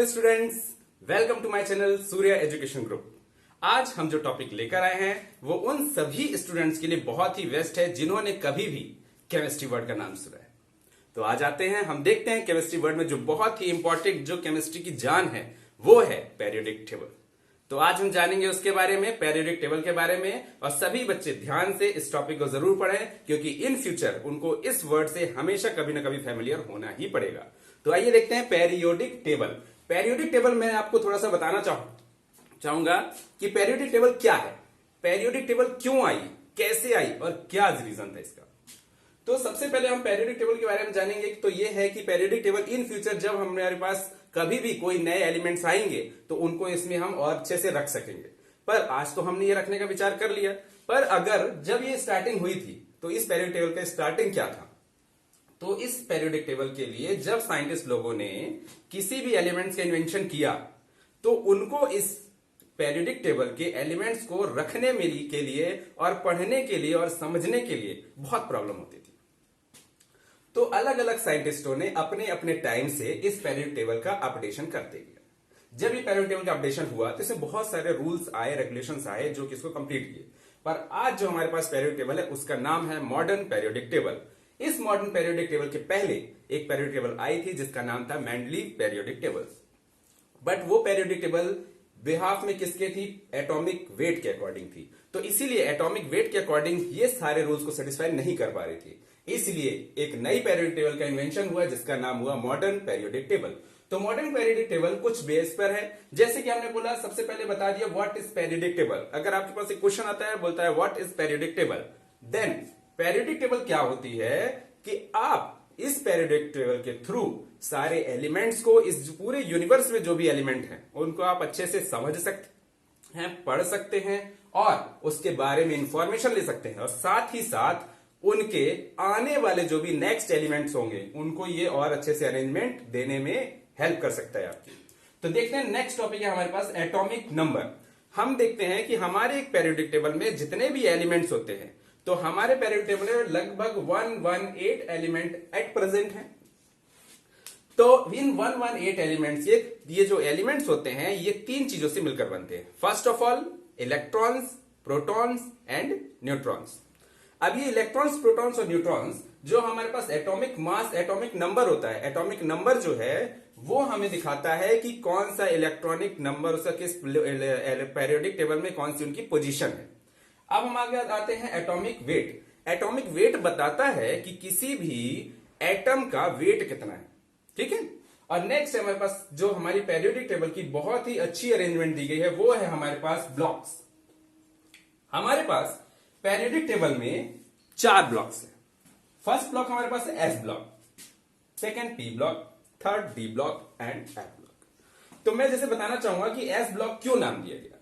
Hello students, welcome to my channel Surya education group. आज हम जो टॉपिक लेकर आए हैं वो उन सभी स्टूडेंट्स के लिए बहुत ही बेस्ट है जिन्होंने कभी भी केमिस्ट्री वर्ड का नाम सुना है। तो आज आते हैं, हम देखते हैं केमिस्ट्री वर्ड में जो बहुत ही इंपॉर्टेंट जो केमिस्ट्री की जान है वो है पेरियोडिक टेबल। तो आज हम जानेंगे उसके बारे में, पेरियोडिक टेबल के बारे में। और सभी बच्चे ध्यान से इस टॉपिक को जरूर पढ़ें क्योंकि इन फ्यूचर उनको इस वर्ड से हमेशा कभी ना कभी फेमिलियर होना ही पड़ेगा। तो आइए देखते हैं पेरियोडिक टेबल। पेरियोडिक टेबल मैं आपको थोड़ा सा बताना चाहूंगा कि पेरियोडिक टेबल क्या है, पेरियोडिक टेबल क्यों आई, कैसे आई और क्या रीजन था इसका। तो सबसे पहले हम पेरियोडिक टेबल के बारे में जानेंगे। तो ये है कि पेरियोडिक टेबल इन फ्यूचर जब हमारे पास कभी भी कोई नए एलिमेंट्स आएंगे तो उनको इसमें हम और अच्छे से रख सकेंगे। पर आज तो हमने ये रखने का विचार कर लिया, पर अगर जब ये स्टार्टिंग हुई थी तो इस पेरियोडिक टेबल का स्टार्टिंग क्या था। तो इस पेरियोडिक टेबल के लिए जब साइंटिस्ट लोगों ने किसी भी एलिमेंट्स का इन्वेंशन किया तो उनको इस पेरियोडिक टेबल के एलिमेंट्स को रखने के लिए और पढ़ने के लिए और समझने के लिए बहुत प्रॉब्लम होती थी। तो अलग अलग साइंटिस्टों ने अपने अपने टाइम से इस पेरियोडिक टेबल का अपडेशन करते गया। जब ये पेरियोडिक टेबल का अपडेशन हुआ तो इसमें बहुत सारे रूल्स आए, रेगुलेशंस आए जो कि इसको कंप्लीट किए। पर आज जो हमारे पास पेरियोडिक टेबल है उसका नाम है मॉडर्न पेरियोडिक टेबल। इस मॉडर्न पेरियोडिक टेबल के पहले एक पेरियोडिक टेबल आई थी जिसका नाम था मेंडलीव पेरियोडिक टेबल। बट वो पेरियोडिक टेबल बिहाफ में किसके थी, एटॉमिक वेट के अकॉर्डिंग थी। तो इसीलिए एटॉमिक वेट के अकॉर्डिंग ये सारे रूल्स को सेटिस्फाई नहीं कर पा रही थी। इसलिए एक नई पेरियोडिक टेबल का इन्वेंशन हुआ जिसका नाम हुआ मॉडर्न पेरियोडिक टेबल। तो मॉडर्न पेरियोडिक टेबल कुछ बेस पर है, जैसे कि हमने बोला, सबसे पहले बता दिया व्हाट इज पेरियोडिक टेबल। अगर आपके पास एक क्वेश्चन आता है, बोलता है what is periodic table, then periodic table क्या होती है कि आप इस पेरियोडिक टेबल के थ्रू सारे एलिमेंट्स को, इस पूरे यूनिवर्स में जो भी एलिमेंट हैं उनको आप अच्छे से समझ सकते हैं, पढ़ सकते हैं और उसके बारे में इंफॉर्मेशन ले सकते हैं। और साथ ही साथ उनके आने वाले जो भी नेक्स्ट एलिमेंट्स होंगे उनको ये और अच्छे से अरेंजमेंट देने में हेल्प कर सकता है आपकी। तो देखते हैं नेक्स्ट टॉपिक है हमारे पास एटॉमिक नंबर। हम देखते हैं कि हमारे एक पेरियोडिक टेबल में जितने भी एलिमेंट्स होते हैं, तो हमारे पेरियोडिक टेबल में लगभग 118 एलिमेंट एट प्रेजेंट है। तो इन 118 एलिमेंट्स, ये जो एलिमेंट्स होते हैं ये तीन चीजों से मिलकर बनते हैं। First of all electrons, protons and neutrons. अब ये इलेक्ट्रॉन्स, प्रोटॉन्स और न्यूट्रॉन्स जो हमारे पास एटॉमिक मास, एटॉमिक नंबर होता है, एटॉमिक नंबर जो है वो हमें दिखाता है कि कौन सा इलेक्ट्रॉनिक नंबर उसका किस पेरियोडिक टेबल में कौन सी उनकी पोजीशन है। अब हम आगे आते हैं एटॉमिक वेट। एटॉमिक वेट बताता है कि किसी भी एटम का वेट कितना है, ठीक है। और नेक्स्ट हमारे पास जो हमारी पेरियोडिक टेबल की बहुत ही अच्छी अरेंजमेंट दी गई है वो है हमारे पास ब्लॉक्स। हमारे पास पेरियोडिक टेबल में 4 ब्लॉक्स है। फर्स्ट ब्लॉक हमारे पास है S block, second P block, third D block and F block. तो मैं जैसे बताना चाहूंगा कि एस ब्लॉक क्यों नाम दिया गया,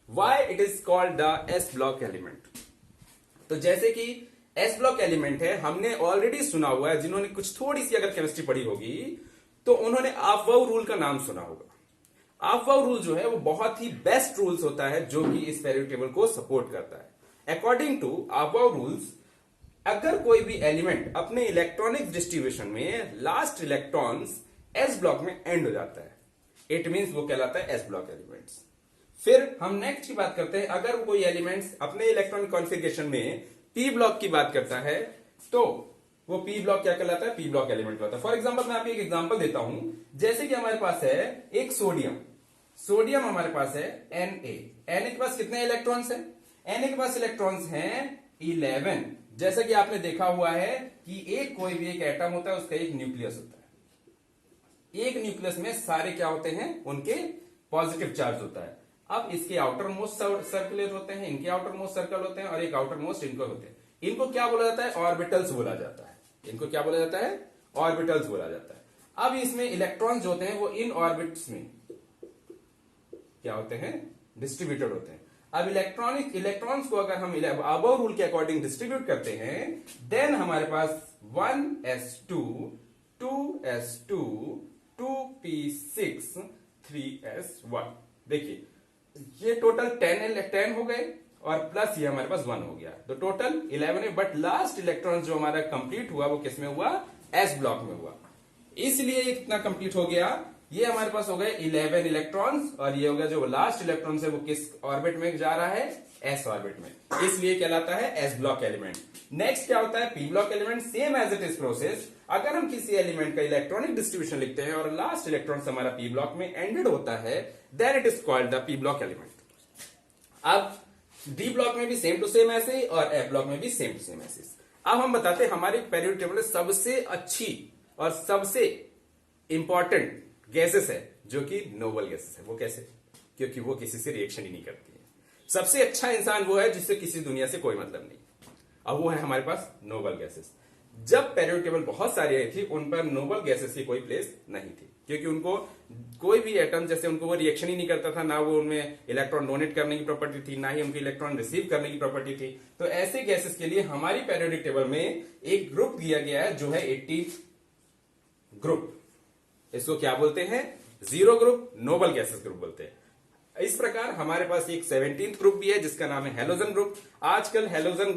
why it is called the S block element. तो जैसे कि एस ब्लॉक एलिमेंट है, हमने ऑलरेडी सुना हुआ है, जिन्होंने कुछ थोड़ी सी अगर केमिस्ट्री पढ़ी होगी तो उन्होंने ऑफ-बाउ रूल का नाम सुना होगा। ऑफ-बाउ रूल जो है वो बहुत ही बेस्ट रूल्स होता है जो कि इस पेरियोडिक टेबल को सपोर्ट करता है। अकॉर्डिंग टू ऑफ-बाउ रूल्स, अगर कोई भी एलिमेंट अपने इलेक्ट्रॉनिक डिस्ट्रीब्यूशन में लास्ट इलेक्ट्रॉन्स एस ब्लॉक में एंड हो जाता है, इट मींस वो कहलाता है एस ब्लॉक एलिमेंट्स। फिर हम नेक्स्ट की बात करते हैं, अगर कोई एलिमेंट्स अपने इलेक्ट्रॉनिक कॉन्फ़िगरेशन में पी ब्लॉक की बात करता है तो वो पी ब्लॉक क्या कहलाता है, पी ब्लॉक एलिमेंट कहलाता है। फॉर एग्जांपल मैं आपको एक एग्जांपल देता हूं, जैसे कि हमारे पास है एक सोडियम हमारे पास है Na के पास कितने इलेक्ट्रॉन्स हैं, Na के पास इलेक्ट्रॉन्स हैं 11। जैसा कि आपने देखा हुआ है कि कोई भी एक एटम होता है उसका एक न्यूक्लियस होता है, एक न्यूक्लियस में सारे क्या होते हैं, उनके पॉजिटिव चार्ज होता है। अब इसके आउटर मोस्ट सर्कुलर होते हैं, इनके आउटर मोस्ट सर्कल होते हैं और एक आउटर मोस्ट इनको होते हैं। इनको क्या बोला जाता है, ऑर्बिटल्स बोला जाता है। इनको क्या बोला जाता है, ऑर्बिटल्स बोला जाता है। अब इसमें इलेक्ट्रॉन्स जो होते हैं वो इन ऑर्बिट्स में क्या होते हैं, डिस्ट्रीब्यूटेड होते हैं। अब इलेक्ट्रॉन्स को अगर हम अबव रूल के अकॉर्डिंग डिस्ट्रीब्यूट करते हैं, देन हमारे पास 1s2, 2s2, 2p6, 3s1। देखिए ये टोटल 10 हो गए और प्लस ये हमारे पास 1 हो गया, तो टोटल 11 है। बट लास्ट इलेक्ट्रॉन जो हमारा कंप्लीट हुआ वो किस में हुआ, एस ब्लॉक में हुआ। इसलिए ये कितना कंप्लीट हो गया ये हमारे पास हो गए 11 इलेक्ट्रॉन्स और ये हो गया जो लास्ट इलेक्ट्रॉन है वो किस ऑर्बिट में जा रहा है, एस ऑर्बिट में, इसलिए कहलाता है एस ब्लॉक एलिमेंट। नेक्स्ट क्या होता है, P block element. Same as it is process, अगर हम किसी एलिमेंट का इलेक्ट्रॉनिक डिस्ट्रीब्यूशन लिखते हैं और लास्ट इलेक्ट्रॉन हमारा पी ब्लॉक में एंडेड होता है, then it is called the P block element. अब डी ब्लॉक में भी सेम टू सेम ऐसे ही और एफ ब्लॉक में भी सेम टू सेम ऐसे। अब हम बताते हैं हमारे पीरियोडिक टेबल में सबसे अच्छी और सबसे इंपॉर्टेंट गैसेस है जो कि नोबल गैसेस है। वो कैसे? क्योंकि वो किसी से रिएक्शन ही नहीं करती है। सबसे अच्छा इंसान वो है जिससे किसी दुनिया से कोई मतलब नहीं। अब वो है हमारे पास नोबल गैसेस। जब पीरियोडिक टेबल बहुत सारी आई थी, उन पर नोबल गैसेस की कोई प्लेस नहीं थी, क्योंकि उनको कोई भी एटम जैसे उनको वो रिएक्शन ही नहीं करता था, ना वो उनमें इलेक्ट्रॉन डोनेट करने की प्रॉपर्टी थी, ना ही उनकी इलेक्ट्रॉन रिसीव करने की प्रॉपर्टी थी। तो ऐसे गैसेस के लिए हमारी पीरियोडिक टेबल में एक ग्रुप दिया गया है जो है 80 ग्रुप। इसको क्या बोलते हैं? Zero group, noble gases group बोलते हैं। इस प्रकार हमारे पास एक 17th ग्रुप भी है जिसका नाम है हैलोजन ग्रुप। आजकल हैलोजन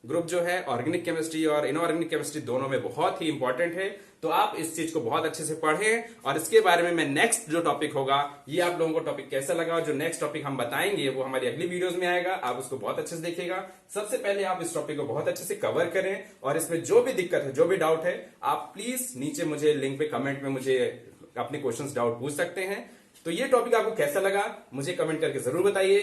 ग्रुप जो है ऑर्गेनिक केमिस्ट्री और इनऑर्गेनिक केमिस्ट्री दोनों में बहुत ही इंपॉर्टेंट है, तो आप इस चीज को बहुत अच्छे से पढ़ें। और इसके बारे में मैं नेक्स्ट जो टॉपिक होगा, ये आप लोगों को टॉपिक कैसा लगा, जो नेक्स्ट टॉपिक हम बताएंगे वो हमारी अगली वीडियोस में आएगा, आप उसको बहुत अच्छे से देखिएगा। सबसे पहले आप इस टॉपिक को बहुत अच्छे से कवर करें और इसमें जो भी दिक्कत है, जो भी डाउट है, आप प्लीज नीचे मुझे लिंक पे कमेंट में मुझे अपने क्वेश्चंस डाउट पूछ सकते हैं। तो ये टॉपिक आपको कैसा लगा मुझे कमेंट करके जरूर बताइए।